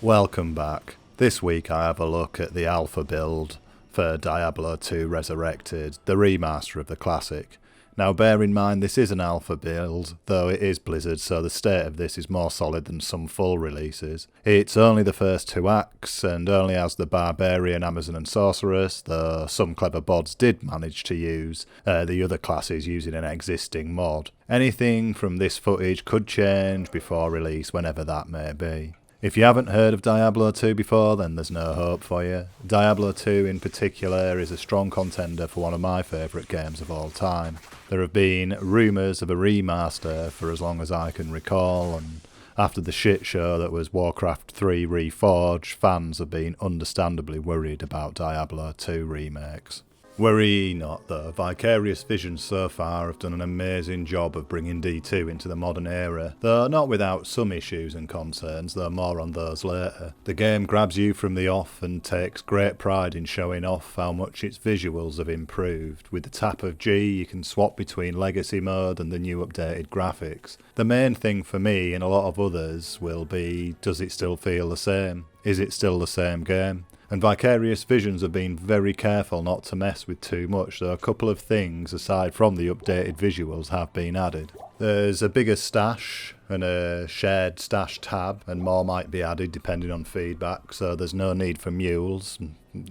Welcome back. This week I have a look at the alpha build for Diablo 2 Resurrected, the remaster of the classic. Now bear in mind this is an alpha build, though it is Blizzard, so the state of this is more solid than some full releases. It's only the first 2 acts, and only has the Barbarian, Amazon and Sorceress, though some clever bods did manage to use the other classes using an existing mod. Anything from this footage could change before release, whenever that may be. If you haven't heard of Diablo 2 before, then there's no hope for you. Diablo 2 in particular is a strong contender for one of my favourite games of all time. There have been rumours of a remaster for as long as I can recall, and after the shit show that was Warcraft 3 Reforged, fans have been understandably worried about Diablo 2 remakes. Worry not though, Vicarious Visions so far have done an amazing job of bringing D2 into the modern era, though not without some issues and concerns, though more on those later. The game grabs you from the off and takes great pride in showing off how much its visuals have improved. With the tap of G you can swap between legacy mode and the new updated graphics. The main thing for me and a lot of others will be, does it still feel the same? Is it still the same game? And Vicarious Visions have been very careful not to mess with too much, though a couple of things aside from the updated visuals have been added. There's a bigger stash and a shared stash tab, and more might be added depending on feedback, so there's no need for mules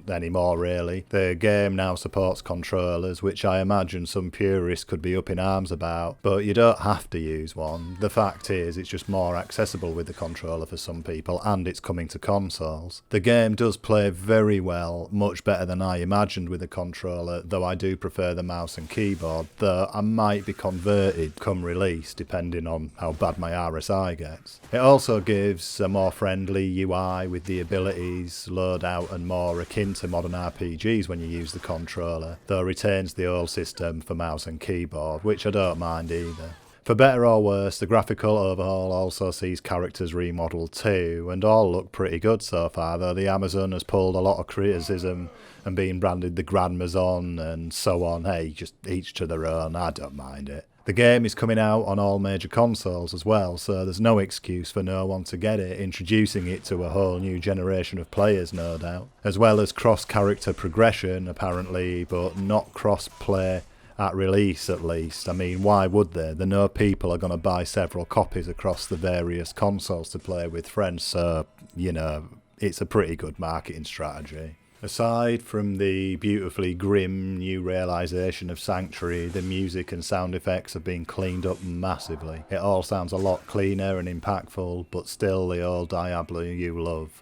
anymore really. The game now supports controllers, which I imagine some purists could be up in arms about, but you don't have to use one. The fact is it's just more accessible with the controller for some people, and it's coming to consoles. The game does play very well, much better than I imagined with a controller, though I do prefer the mouse and keyboard, though I might be converted come release depending on how bad my RSI gets. It also gives a more friendly UI with the abilities, loadout and more akin to modern RPGs when you use the controller, though retains the old system for mouse and keyboard, which I don't mind either. For better or worse, the graphical overhaul also sees characters remodeled too, and all look pretty good so far, though the Amazon has pulled a lot of criticism and been branded the Grand Maison and so on. Hey, just each to their own, I don't mind it. The game is coming out on all major consoles as well, so there's no excuse for no one to get it, introducing it to a whole new generation of players no doubt. As well as cross-character progression apparently, but not cross-play at release at least. I mean, why would they? They know people are going to buy several copies across the various consoles to play with friends, so, you know, it's a pretty good marketing strategy. Aside from the beautifully grim new realisation of Sanctuary, the music and sound effects have been cleaned up massively. It all sounds a lot cleaner and impactful, but still the old Diablo you love.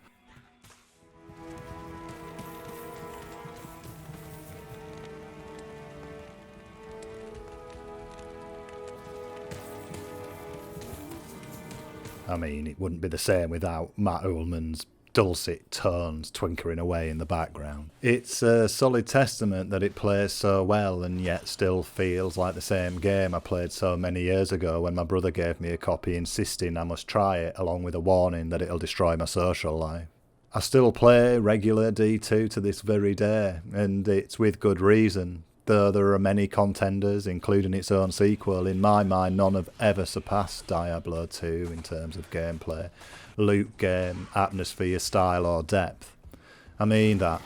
I mean, it wouldn't be the same without Matt Ullman's dulcet tones twinkling away in the background. It's a solid testament that it plays so well and yet still feels like the same game I played so many years ago when my brother gave me a copy insisting I must try it, along with a warning that it'll destroy my social life. I still play regular D2 to this very day, and it's with good reason. Though there are many contenders, including its own sequel, in my mind none have ever surpassed Diablo 2 in terms of gameplay, loot game, atmosphere, style or depth. I mean that.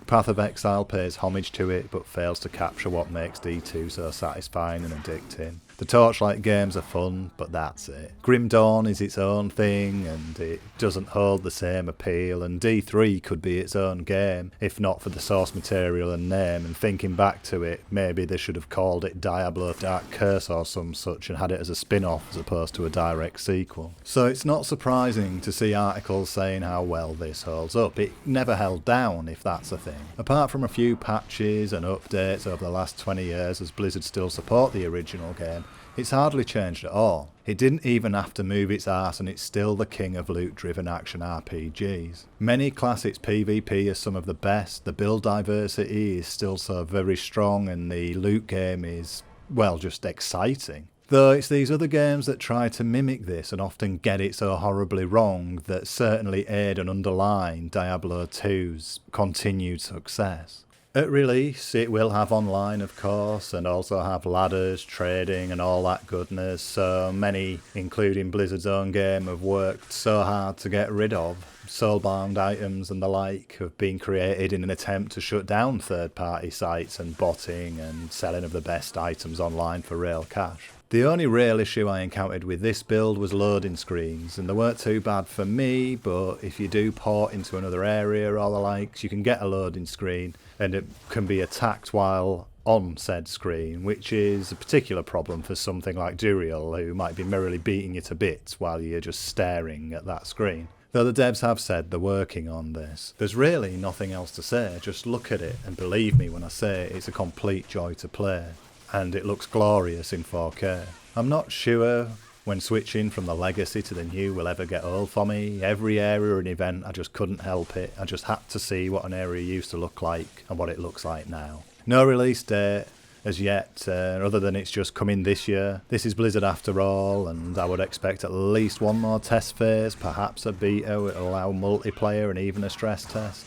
Path of Exile pays homage to it, but fails to capture what makes D2 so satisfying and addicting. The Torchlight games are fun, but that's it. Grim Dawn is its own thing, and it doesn't hold the same appeal, and D3 could be its own game, if not for the source material and name, and thinking back to it, maybe they should have called it Diablo Dark Curse or some such and had it as a spin-off as opposed to a direct sequel. So it's not surprising to see articles saying how well this holds up. It never held down, if that's a thing. Apart from a few patches and updates over the last 20 years as Blizzard still support the original game, it's hardly changed at all. It didn't even have to move its arse and it's still the king of loot-driven action RPGs. Many class its PvP as some of the best, the build diversity is still so very strong and the loot game is, well, just exciting. Though it's these other games that try to mimic this and often get it so horribly wrong that certainly aid and underline Diablo 2's continued success. At release, it will have online, of course, and also have ladders, trading, and all that goodness. So many, including Blizzard's own game, have worked so hard to get rid of. Soulbound items and the like have been created in an attempt to shut down third-party sites and botting and selling of the best items online for real cash. The only real issue I encountered with this build was loading screens, and they weren't too bad for me, but if you do port into another area or the likes, you can get a loading screen and it can be attacked while on said screen, which is a particular problem for something like Duriel, who might be merrily beating you to bits while you're just staring at that screen. Though the devs have said they're working on this. There's really nothing else to say, just look at it and believe me when I say it's a complete joy to play. And it looks glorious in 4K. I'm not sure when switching from the legacy to the new will ever get old for me. Every area and event, I just couldn't help it. I just had to see what an area used to look like and what it looks like now. No release date as yet, other than it's just coming this year. This is Blizzard after all, and I would expect at least one more test phase, perhaps a beta will allow multiplayer and even a stress test.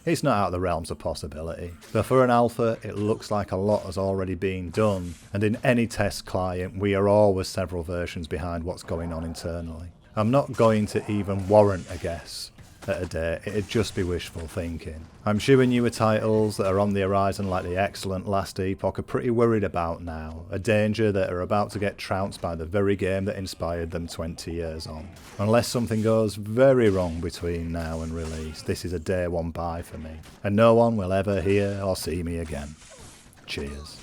It's not out of the realms of possibility. But for an alpha, it looks like a lot has already been done, and in any test client, we are always several versions behind what's going on internally. I'm not going to even warrant a guess at a date, it'd just be wishful thinking. I'm sure newer titles that are on the horizon like the excellent Last Epoch are pretty worried about now, a danger that are about to get trounced by the very game that inspired them 20 years on. Unless something goes very wrong between now and release, this is a day one buy for me, and no one will ever hear or see me again. Cheers.